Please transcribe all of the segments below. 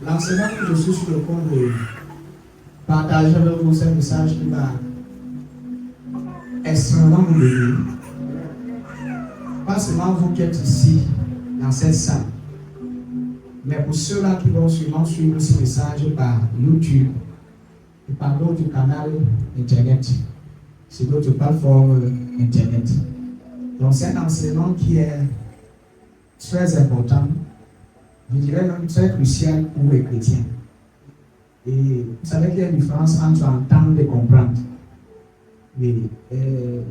L'enseignement que je suis sur le point de partager avec vous ce message qui va extrêmement vous bénir. Pas seulement vous qui êtes ici, dans cette salle, mais pour ceux-là qui vont sûrement suivre ce message par YouTube et par d'autres canaux Internet, sur d'autres plateformes Internet. Donc c'est un enseignement qui est très important, je dirais même très crucial pour les chrétiens. Et vous savez qu'il y a une différence entre entendre et comprendre. Mais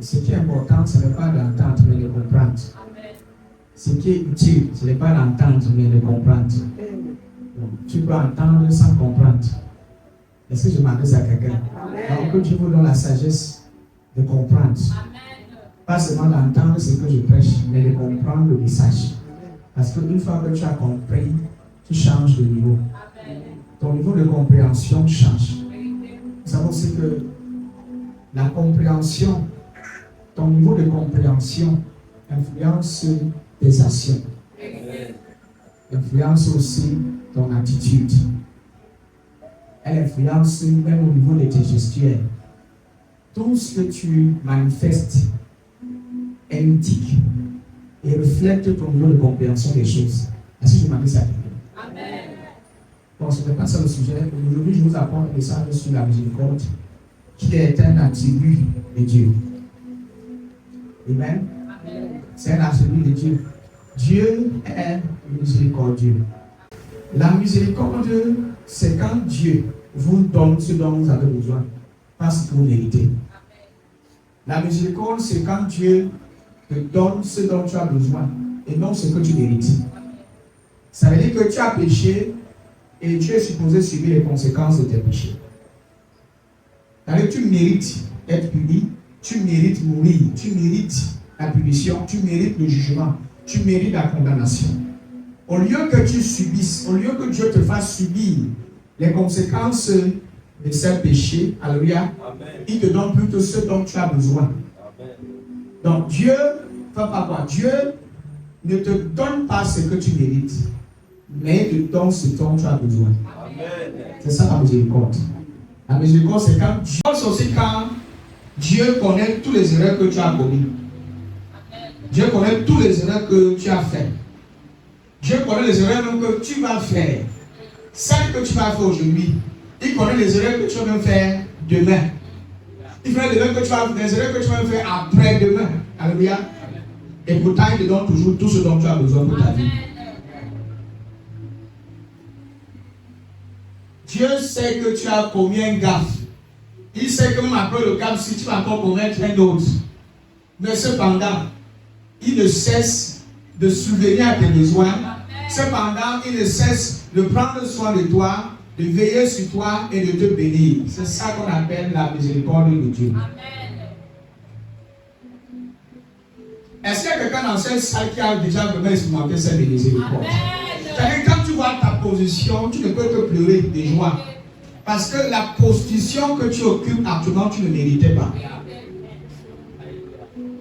ce qui est important, ce n'est pas d'entendre, mais de comprendre. Ce qui est utile, ce n'est pas d'entendre, mais de comprendre. Donc, tu peux entendre sans comprendre. Est-ce que je m'adresse à quelqu'un? Donc, que Dieu vous donne la sagesse de comprendre. Pas seulement d'entendre ce que je prêche, mais de comprendre le message. Parce qu'une fois que tu as compris, tu changes de niveau. Ton niveau de compréhension change. Nous savons aussi que la compréhension, ton niveau de compréhension influence tes actions. Influence aussi ton attitude. Elle influence même au niveau de tes gestuels. Tout ce que tu manifestes indique et reflète ton niveau de compréhension des choses. Est-ce que je m'adresse à quelqu'un? Amen. Bon, ce n'est pas ça le sujet. Aujourd'hui, je vous apporte un message sur la miséricorde, qui est un attribut de Dieu. Amen. C'est un attribut de Dieu. Dieu est miséricordieux. La miséricorde, c'est quand Dieu vous donne ce dont vous avez besoin, parce que vous méritez. La miséricorde, c'est quand Dieu te donne ce dont tu as besoin et non ce que tu mérites. Ça veut dire que tu as péché et tu es supposé subir les conséquences de tes péchés. C'est-à-dire que tu mérites être puni, tu mérites mourir, tu mérites la punition, tu mérites le jugement, tu mérites la condamnation. Au lieu que tu subisses, au lieu que Dieu te fasse subir les conséquences de ces péchés, alléluia, il te donne plutôt ce dont tu as besoin. Amen. Donc Dieu, Dieu ne te donne pas ce que tu mérites, mais il te donne ce dont tu as besoin. Amen. C'est ça la miséricorde. La miséricorde, c'est quand Dieu, c'est aussi quand Dieu connaît tous les erreurs que tu as commises. Dieu connaît tous les erreurs que tu as faites. Dieu connaît les erreurs que tu vas faire. Celles que tu vas faire aujourd'hui, il connaît les erreurs que tu vas faire demain. Il connaît les erreurs que tu vas faire après-demain. Alléluia. Et pourtant, il te donne toujours tout ce dont tu as besoin pour ta vie. Dieu sait que tu as commis un gaffe. Il sait que même après le gaffe, si tu vas encore commettre un autre. Mais cependant, il ne cesse de souvenir à tes besoins. Cependant, il ne cesse de prendre soin de toi, de veiller sur toi et de te bénir. C'est ça qu'on appelle la miséricorde de Dieu. Amen. Est-ce qu'il y a quelqu'un dans cette salle qui a déjà vraiment expérimenté cette miséricorde? C'est-à-dire quand tu vois ta position, tu ne peux que pleurer de joie. Parce que la position que tu occupes actuellement, tu ne méritais pas.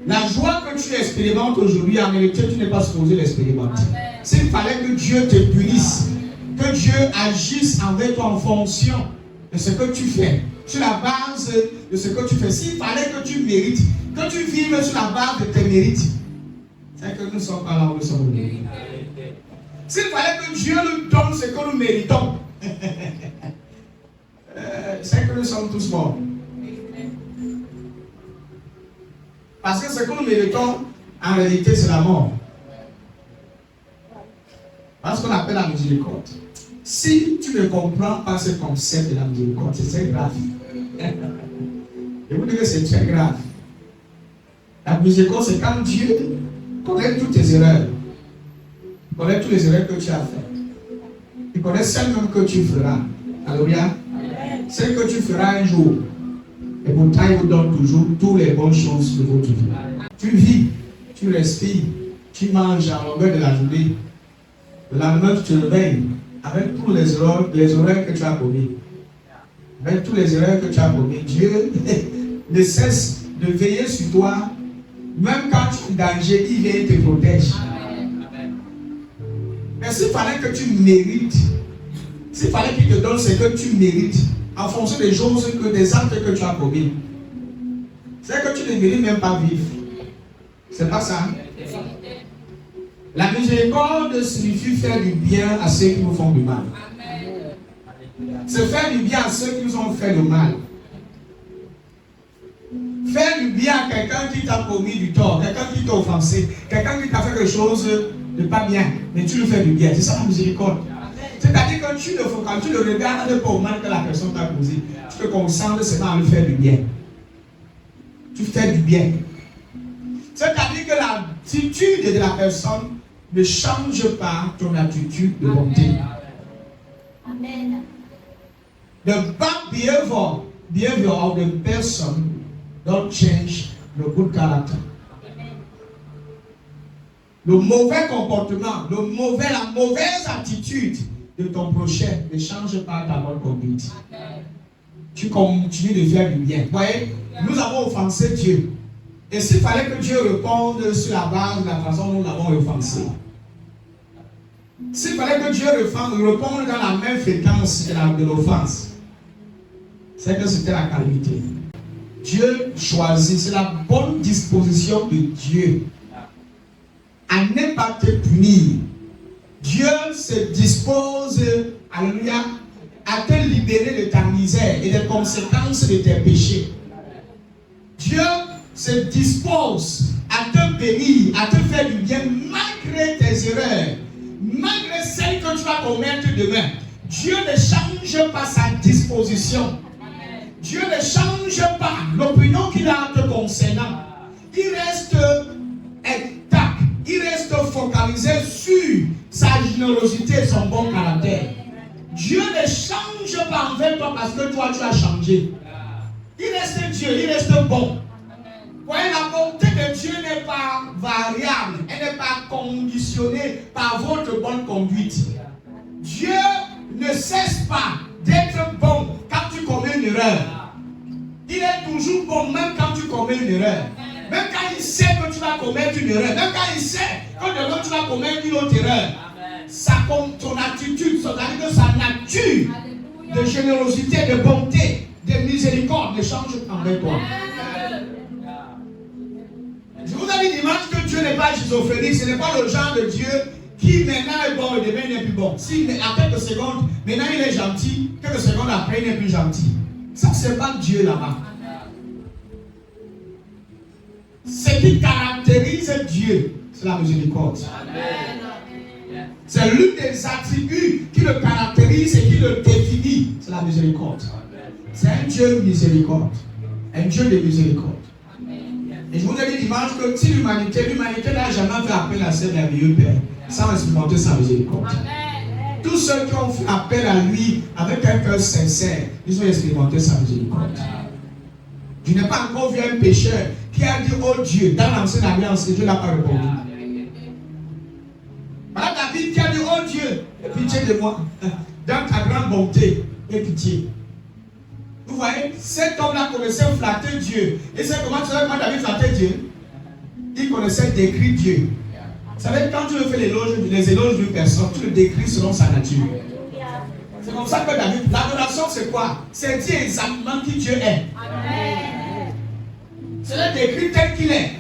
La joie que tu expérimentes aujourd'hui, en réalité, tu n'es pas supposé l'expérimenter. S'il fallait que Dieu te punisse, que Dieu agisse envers toi en fonction de ce que tu fais, sur la base de ce que tu fais, s'il fallait que tu mérites, que tu vives sur la base de tes mérites, c'est que nous ne sommes pas là où nous sommes aujourd'hui. S'il fallait que Dieu nous donne ce que nous méritons, c'est que nous sommes tous morts. Parce que ce que nous méritons, en réalité, c'est la mort. Parce qu'on appelle la miséricorde. Si tu ne comprends pas ce concept de la miséricorde, c'est très grave. Je vous dis que c'est très grave. La miséricorde, c'est quand Dieu connaît toutes tes erreurs. Il connaît toutes les erreurs que tu as faites. Il connaît celles même que tu feras. Alléluia. Celles que tu feras un jour. Et pourtant, il vous donne toujours toutes les bonnes choses de votre vie. Tu vis, tu respires, tu manges à longueur de la journée. Le lendemain, tu te réveilles avec tous les erreurs que tu as commis. Avec tous les erreurs que tu as commis. Dieu ne cesse de veiller sur toi. Même quand tu es en danger, il vient et te protège. Mais s'il fallait que tu mérites S'il fallait qu'il te donne ce que tu mérites, en fonction des choses, des actes que tu as commis, c'est que tu ne mérites même pas vivre. C'est pas ça. La miséricorde signifie faire du bien à ceux qui nous font du mal. C'est faire du bien à ceux qui nous ont fait le mal. Faire du bien à quelqu'un qui t'a commis du tort, quelqu'un qui t'a offensé, quelqu'un qui t'a fait quelque chose de pas bien, mais tu lui fais du bien. C'est ça la miséricorde. C'est-à-dire que quand tu le regardes pas au mal que la personne t'a causé, tu te concentres seulement à lui faire du bien. Tu fais du bien. C'est-à-dire que l'attitude de la personne ne change pas ton attitude de bonté. Amen. The bad behavior of the person don't change the good character. Le mauvais comportement, la mauvaise attitude de ton prochain ne change pas ta bonne conduite. Tu continues de faire du bien. Vous voyez, nous avons offensé Dieu. Et s'il fallait que Dieu réponde sur la base de la façon dont nous l'avons offensé, s'il fallait que Dieu réponde dans la même fréquence de l'offense, c'est que c'était la calamité. Dieu choisit, c'est la bonne disposition de Dieu à ne pas te punir. Dieu se dispose, alléluia, à te libérer de ta misère et des conséquences de tes péchés. Dieu se dispose à te bénir, à te faire du bien malgré tes erreurs, malgré celles que tu vas commettre demain. Dieu ne change pas sa disposition. Dieu ne change pas l'opinion qu'il a te concernant. Il reste intact. Il reste focalisé sur sa générosité et son bon caractère. Dieu ne change pas envers toi parce que toi tu as changé. Il reste Dieu, il reste bon. Voyez, la bonté de Dieu n'est pas variable, elle n'est pas conditionnée par votre bonne conduite. Dieu ne cesse pas d'être bon quand tu commets une erreur. Il est toujours bon même quand tu commets une erreur. Même quand il sait que tu vas commettre une erreur, même quand il sait que demain tu vas commettre une autre erreur, ton attitude, c'est-à-dire que sa nature de générosité, de bonté, de miséricorde ne change pas envers toi. Je vous ai dit dimanche que Dieu n'est pas schizophrénique, ce n'est pas le genre de Dieu qui maintenant est bon et demain n'est plus bon. Si à quelques secondes, maintenant il est gentil, quelques secondes après il n'est plus gentil. Ça, c'est pas Dieu là-bas. Ce qui caractérise Dieu, c'est la miséricorde. C'est l'une des attributs qui le caractérise et qui le définit, c'est la miséricorde. C'est un Dieu miséricorde, un Dieu de miséricorde. Et je vous ai dit dimanche que si l'humanité n'a jamais fait appel à ce merveilleux Père sans expérimenter sa miséricorde. Tous ceux qui ont fait appel à lui avec un cœur sincère, ils ont expérimenté sa miséricorde. Je n'ai pas encore vu un pécheur qui a dit oh Dieu, dans l'ancienne alliance, Dieu n'a pas répondu. Voilà David qui a dit oh Dieu, aie pitié de moi, dans ta grande bonté, aie pitié. Vous voyez, cet homme-là connaissait flatter Dieu. Et c'est comment David flattait Dieu? Il connaissait décrire Dieu. Vous savez, quand tu veux faire les éloges d'une personne, tu le décris selon sa nature. C'est comme ça que David, l'adoration c'est quoi? C'est dire exactement qui Dieu est. C'est le décrire tel qu'il est.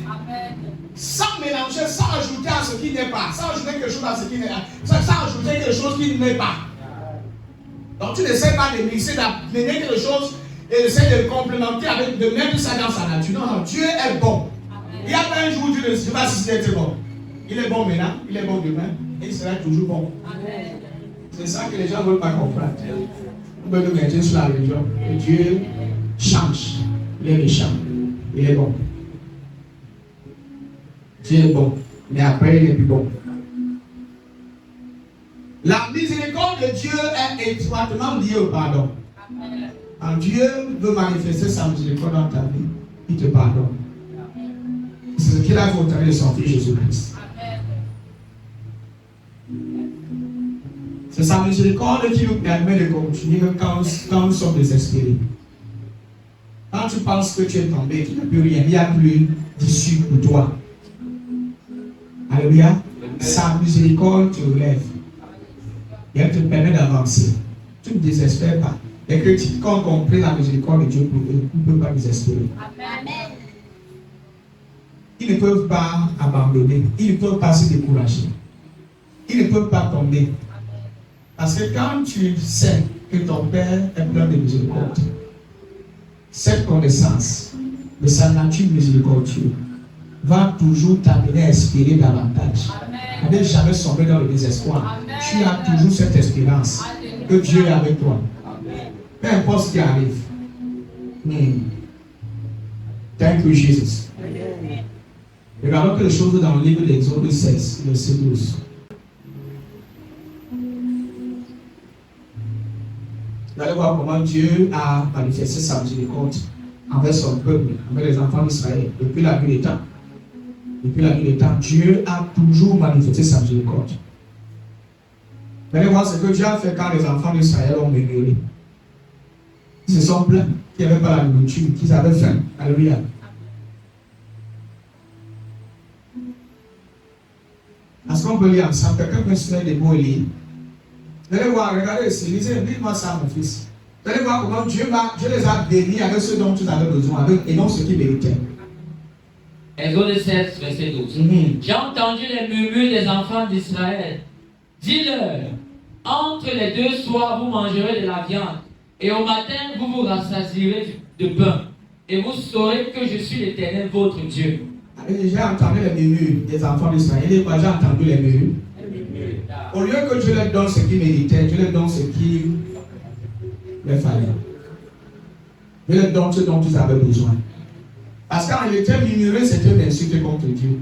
Sans mélanger, sans ajouter à ce qui n'est pas. Sans ajouter quelque chose à ce qui n'est pas. Sans ajouter quelque chose qui n'est pas. Donc tu n'essaies pas de mixer, d'amener quelque chose et d'essayer de le complémenter avec, de mettre ça dans sa nature. Non, Dieu est bon. Il n'y a pas un jour où Dieu ne sait pas si c'était bon. Il est bon maintenant, il est bon demain, et il sera toujours bon. C'est ça que les gens ne veulent pas comprendre. On peut nous mettre sur la religion. Et Dieu change. Il est méchant. Il est bon. Dieu est bon. Mais après, il n'est plus bon. La miséricorde de Dieu est étroitement liée au pardon. Quand Dieu veut manifester sa miséricorde dans ta vie, il te pardonne. C'est ce qu'il a fait au travers de son Fils Jésus-Christ. C'est sa miséricorde qui nous permet de continuer quand nous sommes désespérés. Quand tu penses que tu es tombé, qu'il n'y a plus rien, il n'y a plus d'issue pour toi. Alléluia. Sa miséricorde te relève. Et elle te permet d'avancer. Tu ne désespères pas. Les chrétiens, quand on comprend la miséricorde de Dieu pour eux, ils ne peuvent pas désespérer. Amen. Ils ne peuvent pas abandonner. Ils ne peuvent pas se décourager. Ils ne peuvent pas tomber. Parce que quand tu sais que ton Père est plein de miséricorde, cette connaissance de sa nature miséricordieuse va toujours t'amener à espérer davantage. À ne jamais sombrer dans le désespoir. Amen. Tu as toujours cette espérance que Dieu est avec toi. Amen. Peu importe ce qui arrive. Thank you, Jesus. Amen. Regardons quelque chose dans le livre d'Exode 16, verset 12. Vous allez voir comment Dieu a manifesté sa miséricorde envers son peuple, envers les enfants d'Israël, depuis la nuit des temps. Depuis la nuit des temps, Dieu a toujours manifesté sa miséricorde. Vous allez voir ce que Dieu a fait quand les enfants d'Israël ont murmuré. Ils se sont plaints qu'ils n'avaient pas la nourriture, qu'ils avaient faim. Alléluia. Est-ce qu'on peut lire ensemble? Quelqu'un peut se faire des mots et lire. Vous allez voir, regardez ici, lisez-moi ça, mon fils. Vous allez voir comment Dieu les a bénis avec ce dont tu avais besoin, et non ce qu'ils méritaient. Exode 16, verset 12. J'ai entendu les murmures des enfants d'Israël. Dis-leur, entre les deux soirs, vous mangerez de la viande, et au matin, vous vous rassasierez de pain, et vous saurez que je suis l'Éternel, votre Dieu. J'ai entendu les murmures des enfants d'Israël. J'ai entendu les murmures. Au lieu que Dieu leur donne ce qu'ils méritaient, Dieu leur donne ce qu'il leur fallait. Dieu leur donne ce dont ils avaient besoin. Parce qu'en réalité, murmurer, c'était une insulte contre Dieu.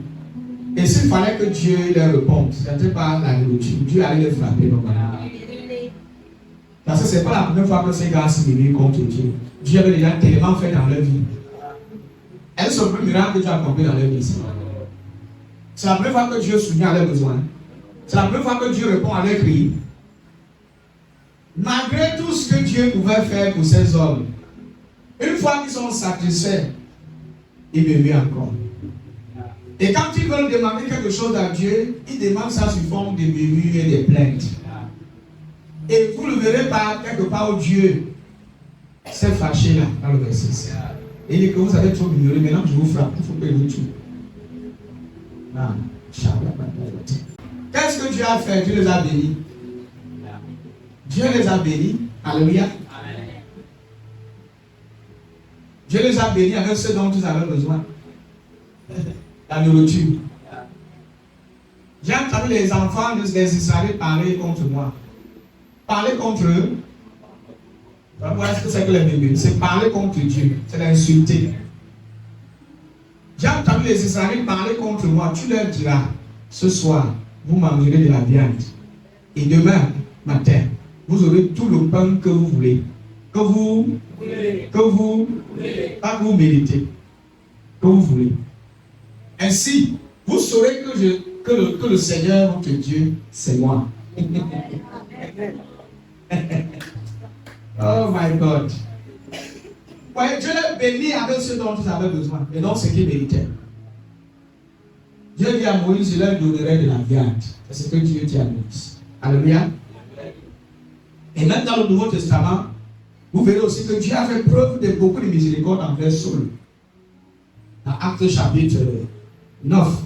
Et s'il fallait que Dieu leur réponde, ce n'était pas la nourriture. Dieu allait les frapper normalement. Parce que ce n'est pas la première fois que ces gars se murmurent contre Dieu. Dieu avait déjà tellement fait dans leur vie. Est-ce un peu miracle que Dieu a accompli dans leur vie ici? C'est la première fois que Dieu souvient à leurs besoins. C'est la première fois que Dieu répond à leurs cris. Malgré tout ce que Dieu pouvait faire pour ces hommes, une fois qu'ils sont satisfaits, ils murmurent encore. Et quand ils veulent demander quelque chose à Dieu, ils demandent ça sous forme de murmures et de plaintes. Et vous le verrez pas quelque part où Dieu s'est fâché là, dans le verset 6. Et il dit que vous avez trop murmuré, maintenant je vous frappe, il faut que vous tuez. Qu'est-ce que Dieu a fait? Dieu les a bénis. Dieu les a bénis. Alléluia. Dieu les a bénis avec ce dont ils avaient besoin. La nourriture. J'ai entendu les enfants des Israéliens parler contre moi. Parler contre eux. Voilà ce que c'est que les bébés. C'est parler contre Dieu. C'est l'insulter. J'ai entendu les Israéliens parler contre moi. Tu leur diras, ce soir, vous mangerez de la viande. Et demain matin, vous aurez tout le pain que vous voulez. Pas que vous méritez. Que vous voulez. Ainsi, vous saurez que le Seigneur, votre Dieu, c'est moi. Oh my God. Ouais, Dieu les bénit avec ce dont ils avaient besoin, et non ce qu'ils méritaient. Dieu dit à Moïse, je leur donnerai de la viande. C'est ce que Dieu dit à Moïse. Alléluia. Et même dans le Nouveau Testament, vous verrez aussi que Dieu a fait preuve de beaucoup de miséricorde envers Saul. Dans Actes chapitre 9.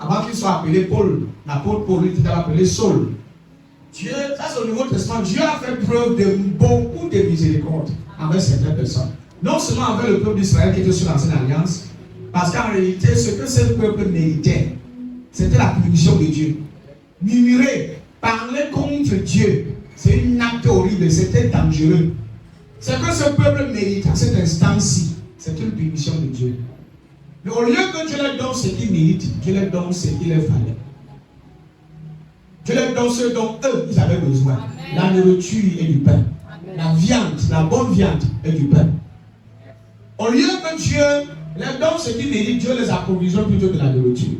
Avant qu'il soit appelé Paul, l'apôtre Paul était appelé Saul. Dieu, ça c'est au Nouveau Testament, Dieu a fait preuve de beaucoup de miséricorde envers certaines personnes. Non seulement envers le peuple d'Israël qui était sur l'ancienne alliance, parce qu'en réalité, ce que ce peuple méritait, c'était la punition de Dieu. Murmurer, parler contre Dieu, c'est une acte horrible, c'était dangereux. Ce que ce peuple mérite à cet instant-ci, c'est une punition de Dieu. Mais au lieu que Dieu leur donne ce qu'ils méritent, Dieu leur donne ce qu'il leur fallait. Dieu leur donne ce dont eux, ils avaient besoin. Amen. La nourriture et du pain. Amen. La viande, la bonne viande et du pain. Au lieu que Dieu leur donne ce qu'ils méritent, Dieu les approvisionne plutôt que la nourriture.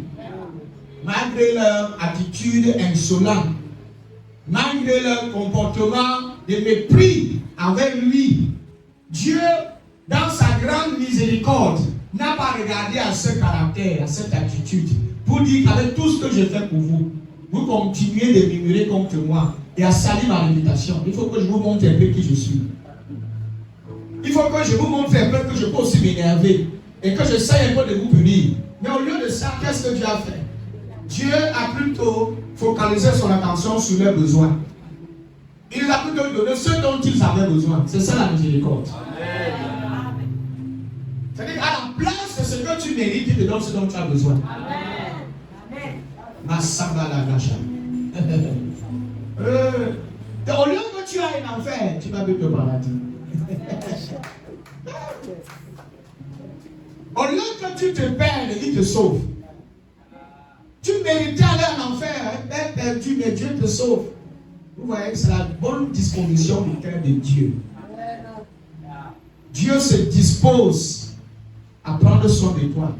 Malgré leur attitude insolente, malgré leur comportement de mépris envers lui, Dieu, dans sa grande miséricorde, n'a pas regardé à ce caractère, à cette attitude, pour dire qu'avec tout ce que je fais pour vous, vous continuez de murmurer contre moi. et a sali ma réputation. Il faut que je vous montre un peu qui je suis. Il faut que je vous montre un peu que je peux aussi m'énerver et que j'essaie un peu de vous punir. Mais au lieu de ça, qu'est-ce que Dieu a fait? Dieu a plutôt focalisé son attention sur leurs besoins. Il a plutôt donné ce dont ils avaient besoin. C'est ça la miséricorde. C'est-à-dire qu'à la place de ce que tu mérites, il te donne ce dont tu as besoin. Massamba la gacha. Au lieu que tu ailles en enfer, tu vas vivre au paradis. Au lieu que tu te perdes, il te sauve. Tu méritais aller en enfer, être perdu, mais Dieu te sauve. Vous voyez, c'est la bonne disposition du cœur de Dieu. Dieu se dispose à prendre soin de toi.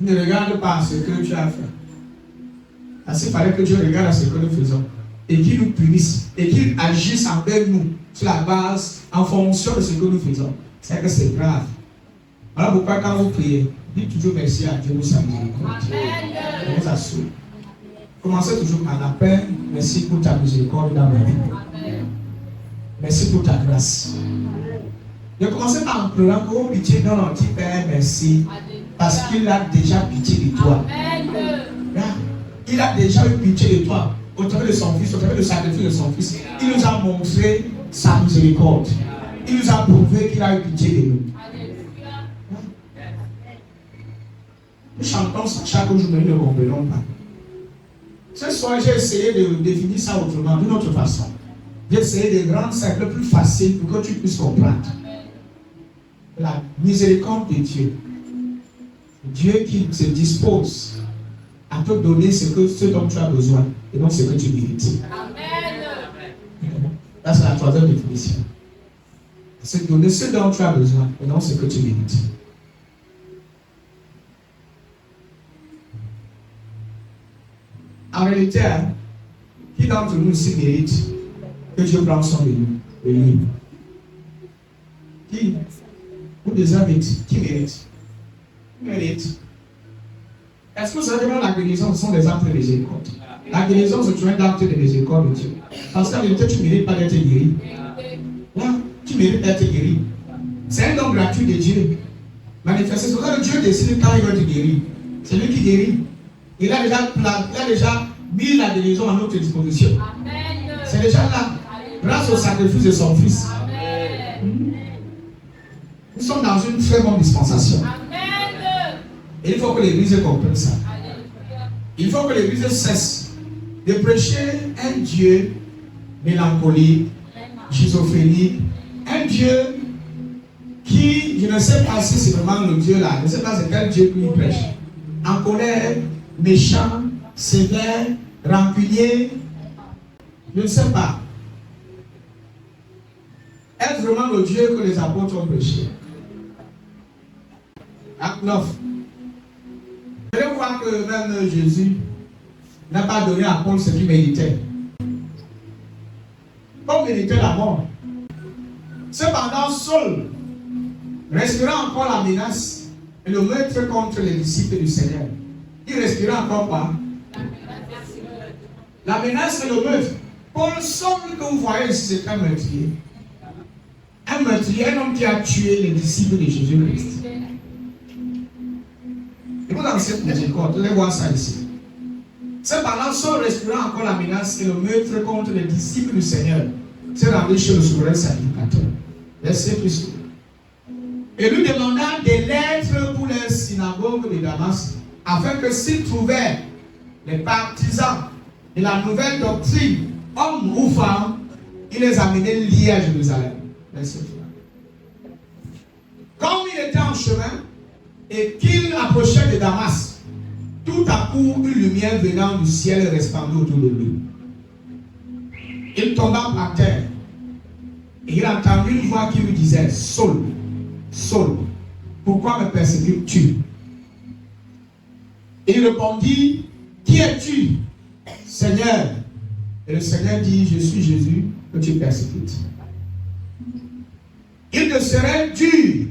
Ne regarde pas ce que tu as fait. Parce qu'il fallait que Dieu regarde à ce que nous faisons. Et qu'il nous punisse. Et qu'il agisse envers nous sur la base, en fonction de ce que nous faisons. C'est que c'est grave. Voilà pourquoi quand vous priez, dites toujours merci à Dieu pour sa miséricorde. Je vous assure. Commencez toujours par la paix. Merci pour ta miséricorde dans ma vie. Merci pour ta grâce. Ne commencez pas en pleurant. Oh pitié, non, non, Père, merci. Parce qu'il a déjà pitié de toi. Il a déjà eu pitié de toi. Au travers de son fils, au travers de sacrifice de son fils. Il nous a montré sa miséricorde. Il nous a prouvé qu'il a eu pitié de nous. Nous chantons ça chaque jour, mais nous ne comprenons pas. Ce soir, j'ai essayé de définir ça autrement, d'une autre façon. J'ai essayé de rendre ça un peu plus facile pour que tu puisses comprendre. La miséricorde de Dieu. Dieu qui se dispose à te donner ce dont tu as besoin et non ce que tu mérites. Là, c'est la troisième définition. C'est donner ce dont tu as besoin et non ce que tu mérites. En réalité, qui d'entre nous ici mérite que Dieu prenne soin de nous, de lui? Qui? Vous les avez dit, qui mérite? Qui mérite? Est-ce que vous savez que la guérison, ce sont des actes de miséricorde? La guérison, c'est un acte de miséricorde de Dieu. Parce qu'en réalité, tu ne mérites pas d'être guéri. Là, tu mérites d'être guéri. C'est un don gratuit de Dieu. Manifesté. C'est pour ça que Dieu décide quand il veut te guérir. C'est lui qui guérit. Il a déjà mis la guérison à notre disposition. C'est déjà là. Grâce au sacrifice de son fils. Nous sommes dans une très bonne dispensation. Et il faut que l'Église comprenne ça. Il faut que l'Église cesse de prêcher un Dieu mélancolique, schizophrénique, un Dieu qui, je ne sais pas si c'est vraiment le Dieu là, je ne sais pas c'est quel Dieu qu'il prêche. En colère, méchant, sévère, rancunier, je ne sais pas. Est-ce vraiment le Dieu que les apôtres ont prêché? Acte 9. Vous allez voir que même Jésus n'a pas donné à Paul ce qu'il méritait. Paul méritait la mort. Cependant, Saul respira encore la menace et le meurtre contre les disciples du Seigneur. Il respira encore quoi? La menace et le meurtre. Paul, Saul que vous voyez ici, c'est un meurtrier. Un meurtrier, un homme qui a tué les disciples de Jésus-Christ. Et vous dans cette miséricorde, vous allez voir ça ici. Cependant, Saul respira encore la menace et le meurtre contre les disciples du Seigneur. C'est rendu chez le souverain sacrificateur. Verset plus. Et lui demanda des lettres pour les synagogues de Damas, afin que s'il trouvait les partisans de la nouvelle doctrine, hommes ou femmes, il les amenait liés à Jérusalem. Verset 3. Comme il était en chemin et qu'il approchait de Damas, tout à coup, une lumière venant du ciel resplendit autour de lui. Il tomba par terre et il entendit une voix qui lui disait: Saul, Saul, pourquoi me persécutes-tu? Et il répondit: Qui es-tu, Seigneur? Et le Seigneur dit: Je suis Jésus que tu persécutes. Il te serait dur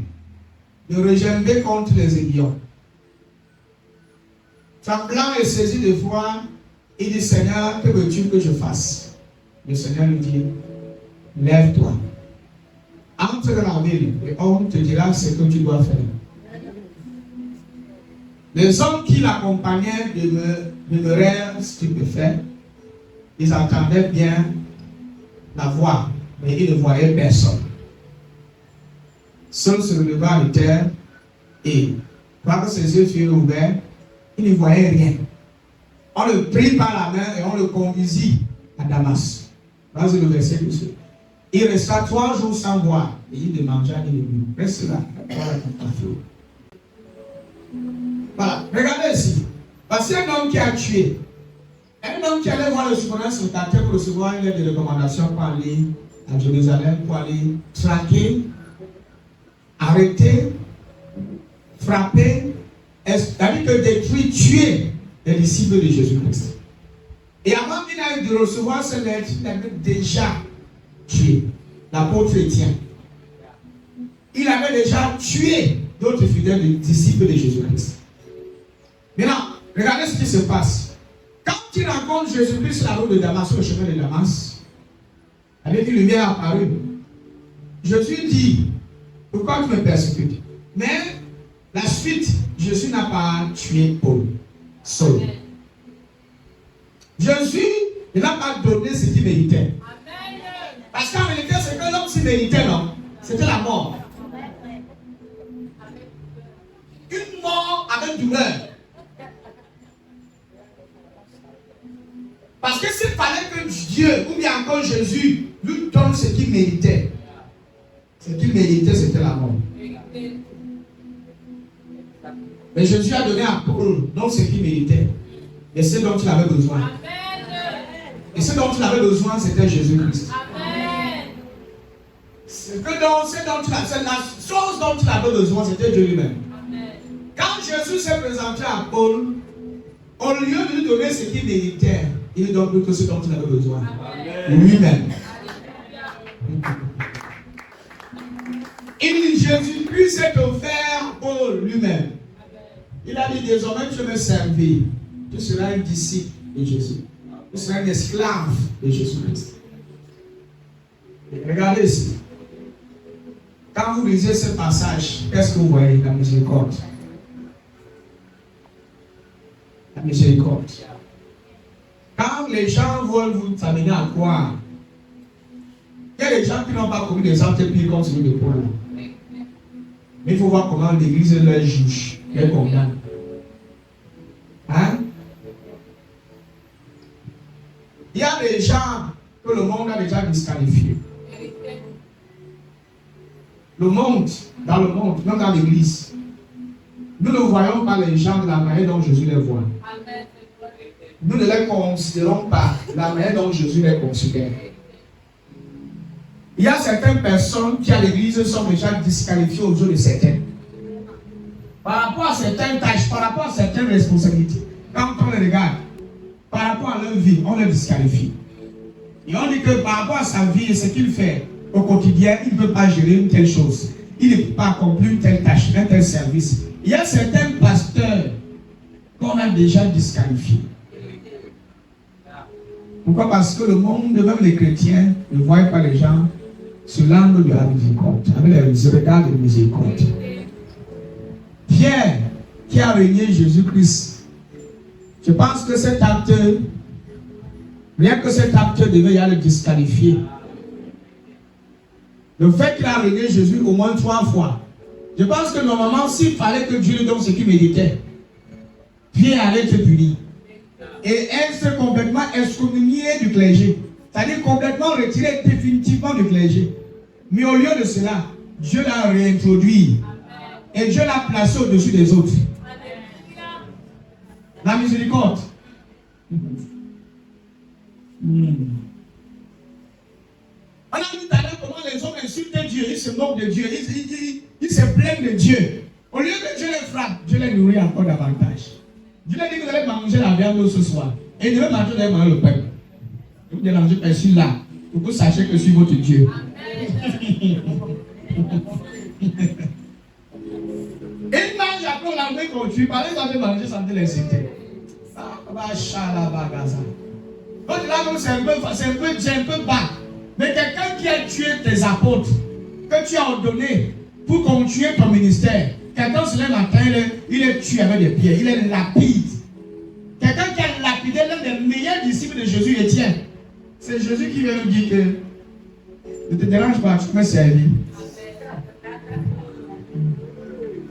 de regimber contre les aiguillons. Tremblant et saisi de foi, Il dit, Seigneur, que veux-tu que je fasse? Le Seigneur lui dit, lève-toi. Entre dans la ville et on te dira ce que tu dois faire. Les hommes qui l'accompagnaient demeurèrent stupéfaits. Ils entendaient bien la voix, mais ils ne voyaient personne. Seul se releva à terre et, quand ses yeux furent ouverts, il ne voyait rien. On le prit par la main et on le conduisit à Damas. Voici le verset que c'est. Il resta 3 jours sans boire et il ne mangea ni ne but. Reste là. Voilà, regardez ici. Voici un homme qui a tué. Un homme qui allait voir le souverain sur ta terre pour recevoir une lettre de recommandation pour aller à Jérusalem, pour aller traquer, arrêter, frapper, c'est-à-dire que détruire, tuer les disciples de Jésus-Christ. Et avant qu'il n'aille de recevoir cette lettre, il avait déjà tué l'apôtre Étienne. Il avait déjà tué d'autres fidèles disciples de Jésus-Christ. Maintenant, regardez ce qui se passe. Quand il rencontre Jésus-Christ sur la route de Damas, sur le chemin de Damas, avec une lumière apparue, Jésus dit, pourquoi tu me persécutes? Mais la suite, Jésus n'a pas tué Paul seul. Jésus n'a pas donné ce qu'il méritait. Parce qu'en réalité, c'est que l'homme s'y méritait, non? C'était la mort. Une mort avec douleur. Parce que s'il fallait que Dieu, ou bien encore Jésus, lui donne ce qu'il méritait, ce qu'il méritait, c'était la mort. Mais Jésus a donné à Paul donc ce qu'il méritait. Et ce dont il avait besoin. Et ce dont il avait besoin, c'était Jésus-Christ. La chose dont il avait besoin, c'était Dieu lui-même. Quand Jésus s'est présenté à Paul, au lieu de lui donner ce qu'il méritait, il lui donne plutôt ce dont il avait besoin. Lui-même. Il dit, Jésus-Christ s'est offert pour lui-même. Il a dit, désormais tu me servir. Tu seras un disciple de Jésus. Tu seras un esclave de Jésus-Christ. Regardez ici. Quand vous lisez ce passage, qu'est-ce que vous voyez? La miséricorde. La miséricorde. Quand les gens veulent vous amener à croire, il y a des gens qui n'ont pas commis des actes pires comme celui de Paul. Mais il faut voir comment l'Église leur juge, les condamne. Hein? Il y a des gens que le monde a déjà disqualifiés. Le monde, dans le monde, même dans l'Église, nous ne voyons pas les gens de la manière dont Jésus les voit. Nous ne les considérons pas de la manière dont Jésus les considère. Il y a certaines personnes qui à l'église sont déjà disqualifiées aux yeux de certains. Par rapport à certaines tâches, par rapport à certaines responsabilités. Quand on les regarde, par rapport à leur vie, on les disqualifie. Et on dit que par rapport à sa vie et ce qu'il fait au quotidien, il ne peut pas gérer une telle chose. Il ne peut pas accomplir une telle tâche, un tel service. Il y a certains pasteurs qu'on a déjà disqualifiés. Pourquoi? Parce que le monde, même les chrétiens, ne voient pas les gens sur l'angle de la miséricorde, avec les regards de miséricorde. Pierre, qui a régné Jésus-Christ, je pense que cet acte, rien que cet acte devait y aller disqualifier. Le fait qu'il a régné Jésus au moins 3 fois, je pense que normalement, s'il fallait que Dieu lui donne ce qu'il méritait, Pierre allait être puni. Et être complètement excommunié du clergé. C'est-à-dire complètement retiré définitivement du clergé. Mais au lieu de cela, Dieu l'a réintroduit. Et Dieu l'a placé au-dessus des autres. La miséricorde. On a vu tout à l'heure comment les hommes insultent Dieu. Ils se moquent de Dieu. Ils se plaignent de Dieu. Au lieu que Dieu les frappe, Dieu les nourrit encore davantage. Dieu a dit que vous allez manger la viande ce soir. Et ne manger, vous allez manger le pain. Et vous allez manger le pain là. Pour que vous sachiez que je suis votre Dieu. Et mange après, on a vu qu'on tue. Par exemple, manger sans te l'inciter. Donc là, c'est un peu bas. Mais quelqu'un qui a tué tes apôtres, que tu as ordonné pour continuer ton ministère, quelqu'un se lève matin, il est tué avec des pierres, il est lapide. Quelqu'un qui a lapidé l'un des meilleurs disciples de Jésus, Étienne. C'est Jésus qui vient nous dire que ne te dérange pas, tu peux me servir.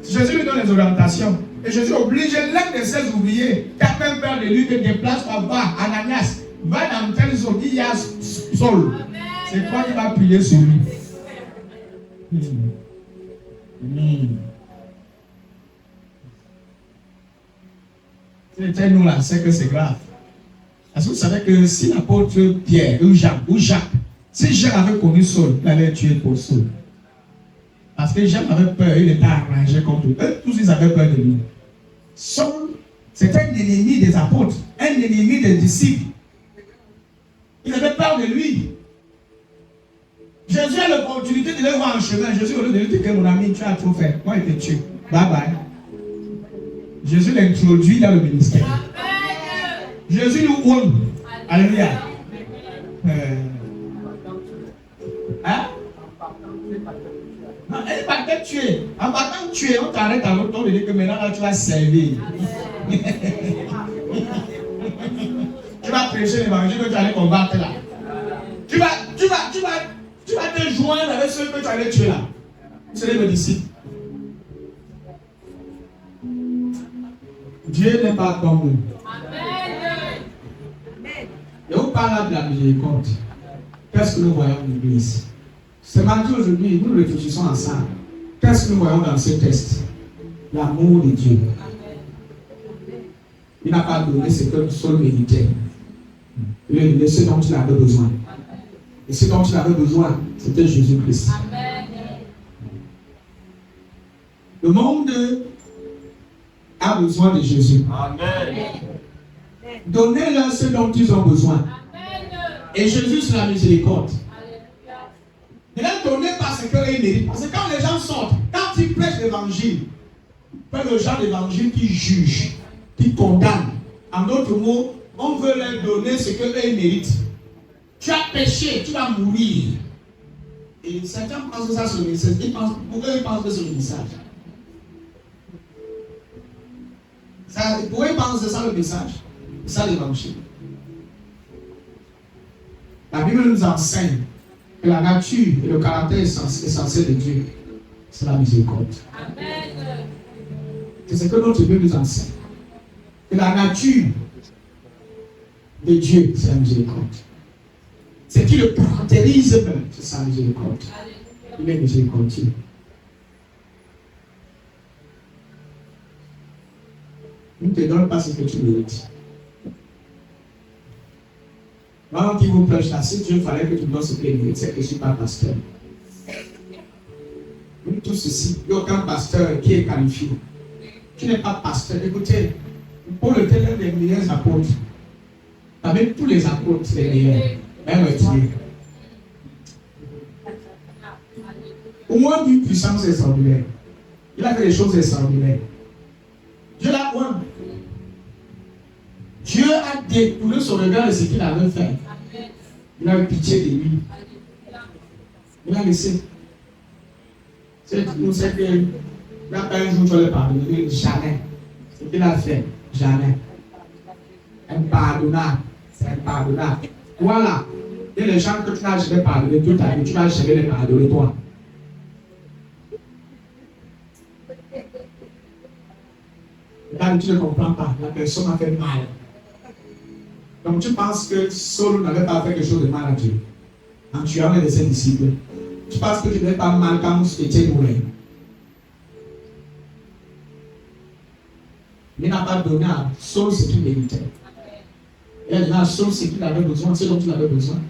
Jésus lui donne les orientations. Et Jésus oblige l'un de ses ouvriers qui a fait peur de lui de déplace-toi, va, Ananias, va dans tel zone, il y a Saul. C'est toi qui vas prier sur lui. Nous là, c'est que c'est grave. Parce que vous savez que si l'apôtre Pierre ou Jacques, si Jacques avait connu Saul, il allait tuer pour Saul. Parce que Jacques avait peur, il était arrangé contre eux. Eux tous ils avaient peur de lui. Saul, c'était un ennemi des apôtres, un ennemi des disciples. Ils avaient peur de lui. Jésus a l'opportunité de le voir en chemin. Jésus, au lieu de lui dire que mon ami, tu as trop fait. Moi, il te tue. Bye bye. Jésus l'introduit dans le ministère. Jésus nous ouvre. Alléluia. Hein? Non, elle va te tuer. En partant de tuer, on t'arrête à l'autre, on te dit que maintenant là, tu vas servir. Tu vas prêcher l'évangile que tu allais combattre là. Tu vas te joindre avec ceux que tu allais tuer là. C'est les disciples. Dieu n'est pas comme nous. Et on parle de la miséricorde. Qu'est-ce que nous voyons dans l'église? Ce matin aujourd'hui, nous réfléchissons ensemble. Qu'est-ce que nous voyons dans ce texte? L'amour de Dieu. Il n'a pas donné ce que Saul méritait. Il a donné ce dont il avait besoin. Et ce dont il avait besoin, c'était Jésus-Christ. Le monde a besoin de Jésus. Amen. Donnez-leur ce dont ils ont besoin. Et Jésus, c'est la miséricorde. Il a donné parce qu'ils méritent. Parce que quand les gens sortent, quand ils prêchent l'évangile, pas le genre d'évangile qui juge, qui condamne. En d'autres mots, on veut leur donner ce qu'eux méritent. Tu as péché, tu vas mourir. Et certains pensent que ça c'est le message. Pour eux, ils pensent que c'est le message. Pour eux, ils pensent que c'est ça le message. C'est ça l'évangile. La Bible nous enseigne que la nature et le caractère essentiel de Dieu, c'est la miséricorde. Amen. C'est ce que notre Bible nous enseigne. Que la nature de Dieu, c'est la miséricorde. Ce qui le caractérise même, c'est sa miséricorde. Il est miséricordieux. Il ne te donne pas ce que tu mérites. Maintenant qu'il vous prêche là, si Dieu fallait que tu donnes ce que tu mérites, c'est que je ne suis pas pasteur. Nous tous ici, il n'y a aucun pasteur qui est qualifié. Tu n'es pas pasteur. Écoutez, Paul était l'un des meilleurs apôtres. Avec tous les apôtres, les meilleurs. Même Dieu. Au moins d'une puissance extraordinaire. Il a fait des choses extraordinaires. Dieu l'a oint. Dieu a détourné son regard de ce qu'il avait fait. Il a eu pitié de lui. Il a laissé. Nous savons qu'il n'a pas un jour tu vas le pardonner. Jamais. Ce qu'il a fait, jamais. Impardonnable. C'est impardonnable. Voilà. Et les gens que tu n'as jamais pardonné toute ta vie, tu n'as jamais les pardonner toi. Là, tu ne comprends pas. La personne a fait mal. Donc tu penses que Saul n'avait pas fait quelque chose de mal à Dieu en tuant un de ses disciples. Tu penses que tu n'avais pas mal quand Étienne mourait. Il n'a pas donné à Saul ce qu'il méritait. Il a donné à Saul ce qu'il avait besoin, ce dont il avait besoin.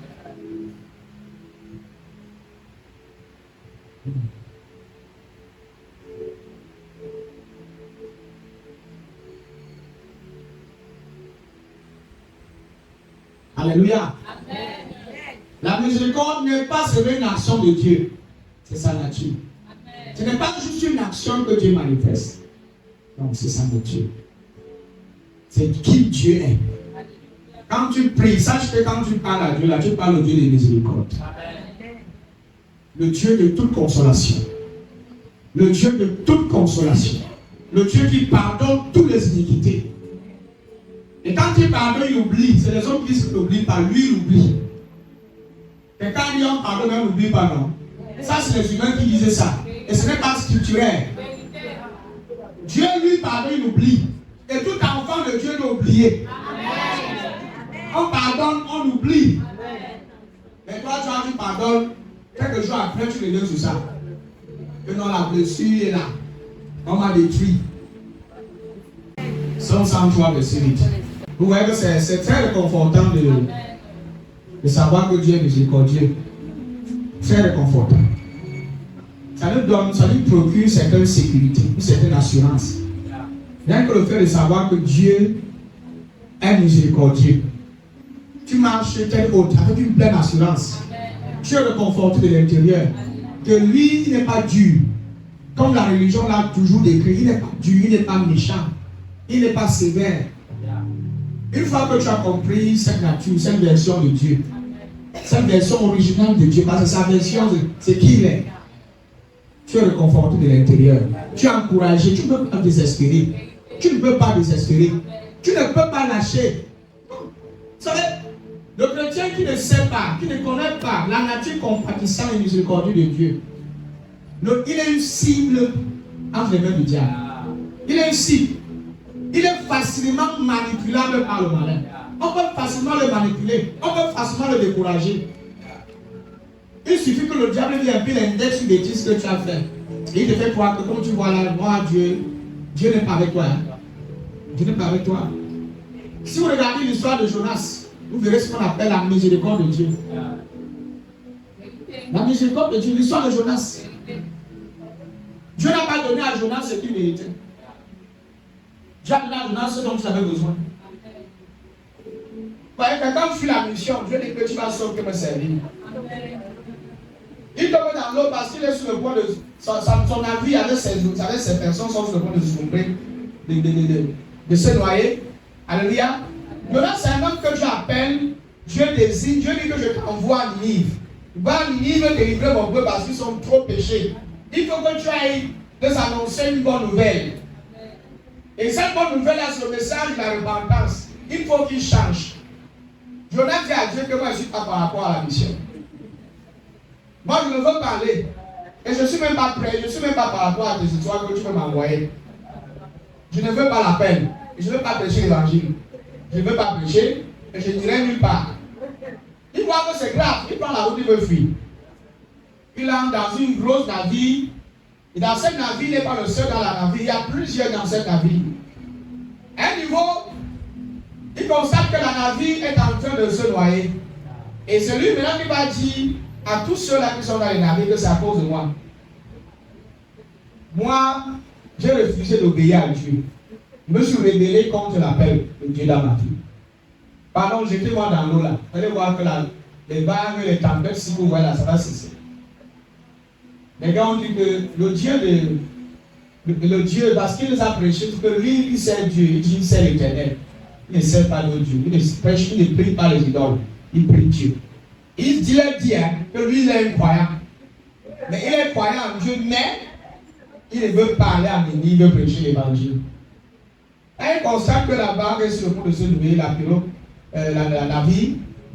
Alléluia. Amen. La miséricorde n'est pas seulement une action de Dieu. C'est sa nature. Amen. Ce n'est pas juste une action que Dieu manifeste. Non, c'est sa nature. C'est qui Dieu est. Quand tu pries, sache que quand tu parles à Dieu, là, tu parles au Dieu de miséricorde. Le Dieu de toute consolation. Le Dieu de toute consolation. Le Dieu qui pardonne toutes les iniquités. Et quand il pardonne, il oublie. C'est les hommes qui n'oublient pas. Lui, il oublie. Et quand il dit on pardonne, on n'oublie pas, non. Ça, c'est les humains qui disaient ça. Et ce n'est pas scripturaire. Dieu, lui, pardonne, il oublie. Et tout enfant de Dieu doit oublier. On pardonne, on oublie. Mais toi, tu pardonnes. Quelques jours après, tu reviens sur ça. Que non, la blessure est là. On m'a détruit. Psaume 103, verset 8. Vous voyez que c'est très réconfortant de savoir que Dieu est miséricordieux. Très réconfortant. Ça nous procure une certaine sécurité, une certaine assurance. Rien que le fait de savoir que Dieu est miséricordieux. Tu marches telle haute avec une pleine assurance. Tu es réconforté de l'intérieur. Que lui, il n'est pas dur. Comme la religion l'a toujours décrit, il n'est pas dur, il n'est pas méchant, il n'est pas sévère. Une fois que tu as compris cette nature, cette version de Dieu, cette version originale de Dieu, parce que sa version, c'est qui il est. Tu es réconforté de l'intérieur. Tu es encouragé, tu ne peux pas désespérer. Tu ne peux pas désespérer. Tu ne peux pas lâcher. Vous savez, le chrétien qui ne sait pas, qui ne connaît pas la nature compatissante et miséricordieuse de Dieu, il est une cible entre les mains du diable. Il est une cible. Il est facilement manipulable par le malin. On peut facilement le manipuler. On peut facilement le décourager. Il suffit que le diable vienne un peu l'index sur les bêtises que tu as fait. Et il te fait croire que comme tu vois là, moi, Dieu n'est pas avec toi. Dieu n'est pas avec toi. Si vous regardez l'histoire de Jonas, vous verrez ce qu'on appelle la miséricorde de Dieu. La miséricorde de Dieu, l'histoire de Jonas. Dieu n'a pas donné à Jonas ce qu'il méritait. Dieu a donné à Jonas ce dont il avait besoin. Quand tu fais la mission, Dieu dit que tu vas sauver me servir. Il te met dans l'eau parce qu'il est sur le point de. Son avis avec ses personnes sont sur le point de se sombrer, de se noyer. Alléluia. Jonas, c'est un homme que Dieu appelle, Dieu désigne, Dieu dit que je t'envoie à Ninive. Va à Ninive délivrer mon peuple parce qu'ils sont trop péchés. Il faut que tu ailles les annoncer une bonne nouvelle. Et cette bonne nouvelle-là, c'est le message de la repentance. Il faut qu'il change. Jonas dit à Dieu que moi je ne suis pas par rapport à la mission. Moi je ne veux parler. Et je ne suis même pas prêt. Je ne suis même pas par rapport à tes histoires que tu peux m'envoyer. Je ne veux pas la peine. Je ne veux pas prêcher l'évangile. Je ne veux pas prêcher. Et je n'irai nulle part. Il voit que c'est grave. Il prend la route, il veut fuir. Il entre dans une grosse navire. Et dans cette navire, il n'est pas le seul dans la navire. Il y a plusieurs dans cette navire. À un niveau, il constate que la navire est en train de se noyer. Et c'est lui maintenant qui va dire à tous ceux-là qui sont dans les navires que c'est à cause de moi. Moi, j'ai refusé d'obéir à Dieu. Je me suis rebellé contre l'appel de Dieu dans ma vie. Pardon, jetez-moi dans l'eau là. Vous allez voir que les vagues, les tempêtes, si vous voyez là, ça va cesser. Les gars ont dit que le Dieu, parce qu'il les a prêchés, que lui, il sert Dieu, il dit il sert l'Éternel. Il ne sert pas d'autre Dieu. Il ne prie pas les idoles. Il prie Dieu. Il dit que lui, il est croyant. Mais il est croyant en Dieu, mais il veut parler à Ninive, il veut prêcher l'évangile. Et il constate que la barque est sur le point de se nouer, la navire.